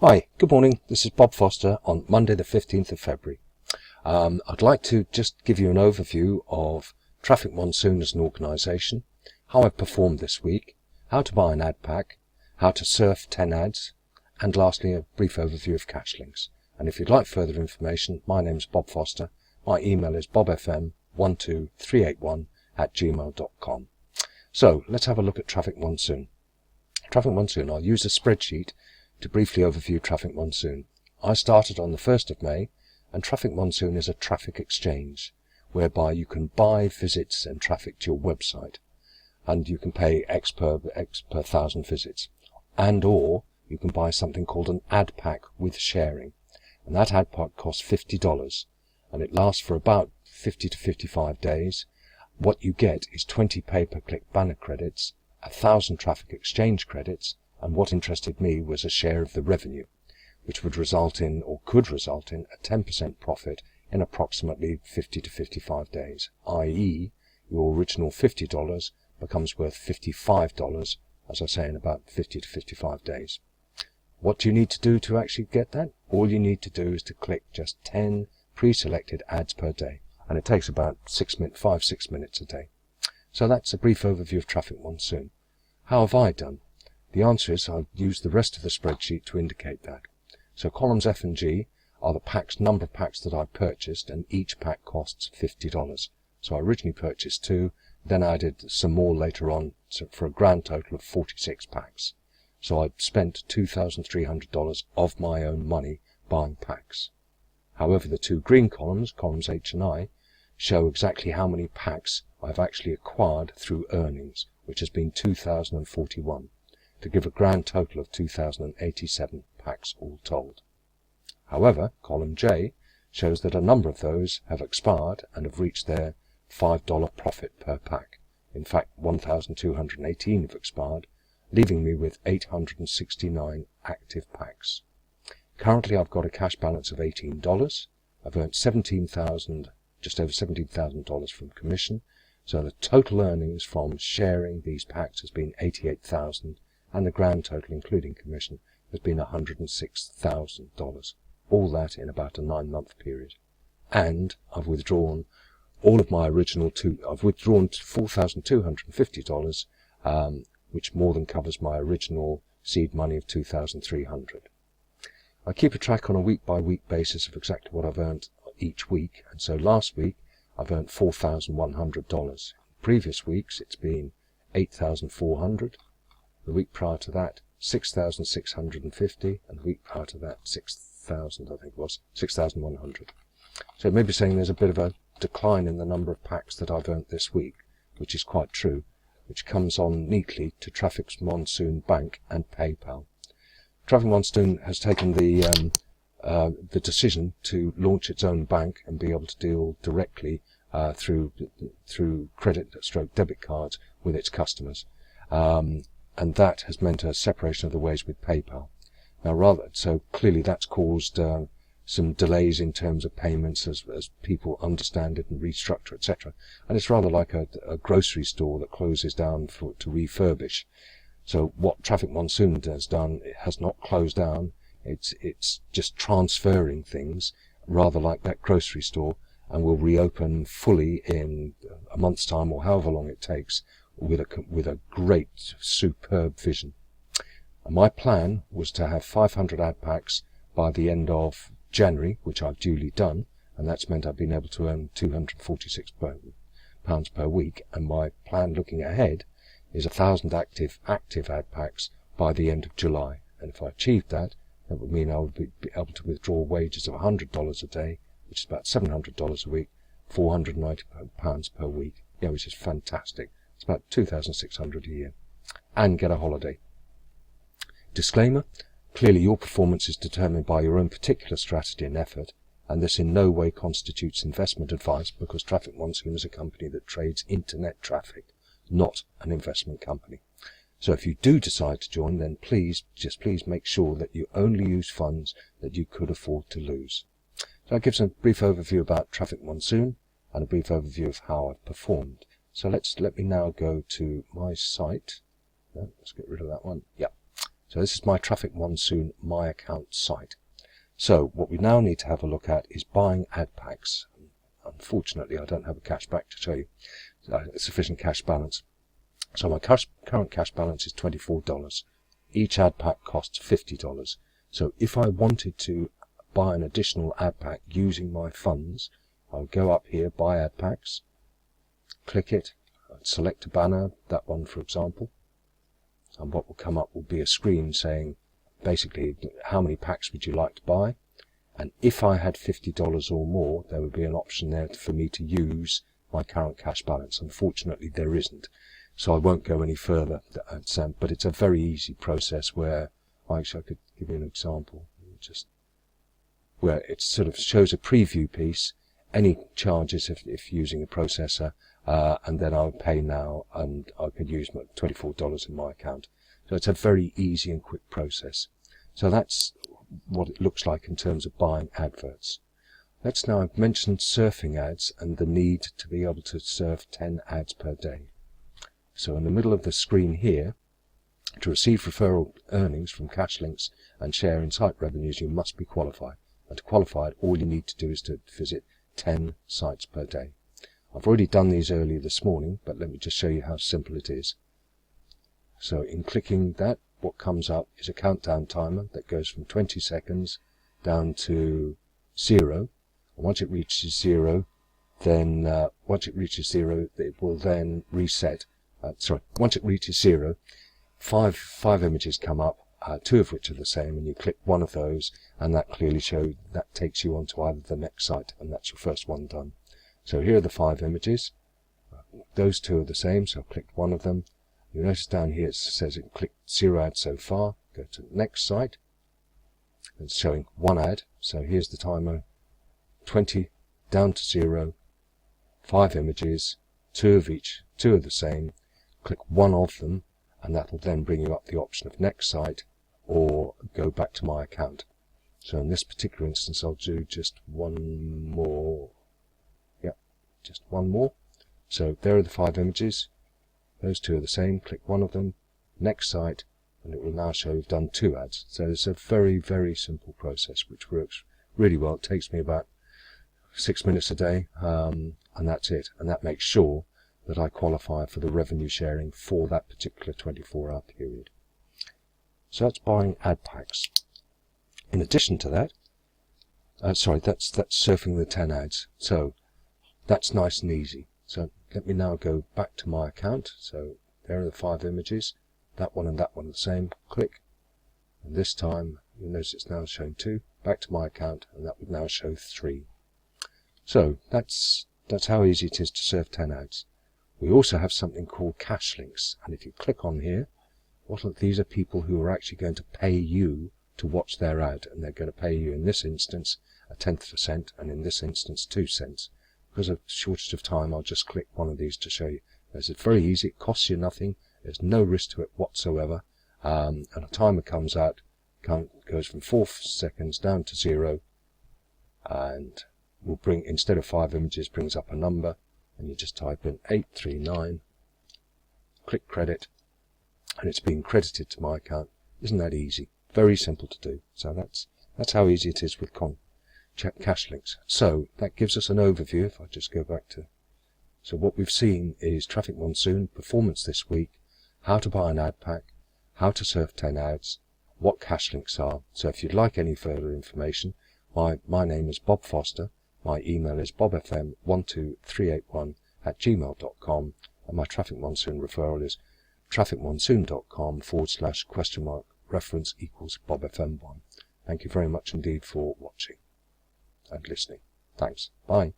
Hi, good morning. This is Bob Foster on Monday the 15th of February. I'd like to just give you an overview of Traffic Monsoon as an organisation, how I've performed this week, how to buy an ad pack, how to surf 10 ads, and lastly a brief overview of cash links. And if you'd like further information, my name's Bob Foster. My email is bobfm12381@gmail.com. So let's have a look at Traffic Monsoon. Traffic Monsoon, I'll use a spreadsheet to briefly overview Traffic Monsoon. I started on the 1st of May, and Traffic Monsoon is a traffic exchange whereby you can buy visits and traffic to your website, and you can pay X per 1,000 visits, and or you can buy something called an ad pack with sharing, and that ad pack costs $50, and it lasts for about 50 to 55 days. What you get is 20 pay-per-click banner credits, 1,000 traffic exchange credits, and what interested me was a share of the revenue, which would result in, or could result in, a 10% profit in approximately 50 to 55 days, i.e. your original $50 becomes worth $55, as I say, in about 50 to 55 days. What do you need to do to actually get that? All you need to do is to click just 10 pre-selected ads per day, and it takes about 6 minutes a day. So that's a brief overview of Traffic Monsoon. How have I done? The answer is I've used the rest of the spreadsheet to indicate that. So columns F and G are the number of packs that I purchased, and each pack costs $50. So I originally purchased 2, then added some more later on, for a grand total of 46 packs. So I spent $2,300 of my own money buying packs. However, the 2 green columns H and I, show exactly how many packs I've actually acquired through earnings, which has been 2,041. to give a grand total of 2,087 packs all told. However, column J shows that a number of those have expired and have reached their $5 profit per pack. In fact, 1,218 have expired, leaving me with 869 active packs. Currently I've got a cash balance of $18. I've earned just over $17,000 from commission, so the total earnings from sharing these packs has been $88,000, and the grand total including commission has been $106,000. All that in about a 9-month period. And I've withdrawn all of my original I've withdrawn $4,250, which more than covers my original seed money of $2,300. I keep a track on a week-by-week basis of exactly what I've earned each week, and so last week I've earned $4,100. Previous weeks it's been $8,400. The week prior to that, $6,650, and the week prior to that, $6,000, I think it was, $6,100. So it may be saying there's a bit of a decline in the number of packs that I've earned this week, which is quite true, which comes on neatly to Traffic Monsoon Bank and PayPal. Traffic Monsoon has taken the decision to launch its own bank and be able to deal directly through credit/debit cards with its customers. And that has meant a separation of the ways with PayPal. Now, so clearly that's caused some delays in terms of payments as people understand it and restructure, etc. And it's rather like a grocery store that closes down to refurbish. So what Traffic Monsoon has done, it has not closed down. It's just transferring things, rather like that grocery store, and will reopen fully in a month's time or however long it takes, with a great, superb vision. And my plan was to have 500 ad packs by the end of January, which I've duly done, and that's meant I've been able to earn £246 per week. And my plan looking ahead is 1,000 active ad packs by the end of July. And if I achieved that, that would mean I would be able to withdraw wages of $100 a day, which is about $700 a week, £490 per week, which is fantastic. It's about $2,600 a year, and get a holiday. Disclaimer: clearly your performance is determined by your own particular strategy and effort, and this in no way constitutes investment advice, because Traffic Monsoon is a company that trades internet traffic, not an investment company. So if you do decide to join, then please make sure that you only use funds that you could afford to lose. So that gives a brief overview about Traffic Monsoon and a brief overview of how I've performed. So let me now go to my site. No, let's get rid of that one. Yeah. So this is my Traffic Monsoon My Account site. So what we now need to have a look at is buying ad packs. Unfortunately, I don't have a cashback to show you, a sufficient cash balance. So my current cash balance is $24. Each ad pack costs $50. So if I wanted to buy an additional ad pack using my funds, I'll go up here, buy ad packs, click it, select a banner, that one for example, and what will come up will be a screen saying basically how many packs would you like to buy, and if I had $50 or more, there would be an option there for me to use my current cash balance. Unfortunately, there isn't, so I won't go any further. But it's a very easy process where actually I could give you an example, just where it sort of shows a preview piece, any charges if using a processor, and then I would pay now, and I could use my $24 in my account. So it's a very easy and quick process. So that's what it looks like in terms of buying adverts. Let's now, I've mentioned surfing ads and the need to be able to surf 10 ads per day. So in the middle of the screen here, to receive referral earnings from cash links and share in site revenues, you must be qualified. And to qualify, all you need to do is to visit 10 sites per day. I've already done these earlier this morning, but let me just show you how simple it is. So in clicking that, what comes up is a countdown timer that goes from 20 seconds down to 0. And once it reaches 0, then it will then reset. Once it reaches 0, five images come up, 2 of which are the same, and you click one of those, and that clearly shows that takes you on to either the next site, and that's your first one done. So here are the 5 images. Those 2 are the same, so I've clicked one of them. You notice down here it says it clicked 0 ads so far. Go to the next site. It's showing 1 ad. So here's the timer. 20 down to 0. 5 images. 2 of each. 2 are the same. Click one of them, and that will then bring you up the option of next site or go back to my account. So in this particular instance, I'll do just one more. Yep, just one more. So there are the 5 images. Those 2 are the same. Click one of them, next site, and it will now show you've done 2 ads. So it's a very, very simple process which works really well. It takes me about 6 minutes a day, and that's it. And that makes sure that I qualify for the revenue sharing for that particular 24-hour period. So that's buying ad packs. In addition to that, that's surfing the 10 ads. So that's nice and easy. So let me now go back to my account. So there are the 5 images. That one and that one are the same. Click. And this time, you'll notice it's now showing 2. Back to my account, and that would now show 3. So that's how easy it is to surf 10 ads. We also have something called cash links. And if you click on here, these are people who are actually going to pay you to watch their ad. And they're going to pay you, in this instance, 1/10 of a cent, and in this instance, 2 cents. Because of shortage of time, I'll just click one of these to show you. It's very easy. It costs you nothing. There's no risk to it whatsoever. And a timer comes out, goes from 4 seconds down to 0, and will bring, instead of 5 images, brings up a number, and you just type in 839, click credit, and it's being credited to my account. Isn't that easy? Very simple to do. So that's how easy it is with cash links. So that gives us an overview. If I just go back to, so what we've seen is Traffic Monsoon, performance this week, how to buy an ad pack, how to surf 10 ads, what cash links are. So if you'd like any further information, my name is Bob Foster. My email is bobfm12381@gmail.com, and my Traffic Monsoon referral is trafficmonsoon.com/?reference equals bobfm1. Thank you very much indeed for watching and listening. Thanks. Bye.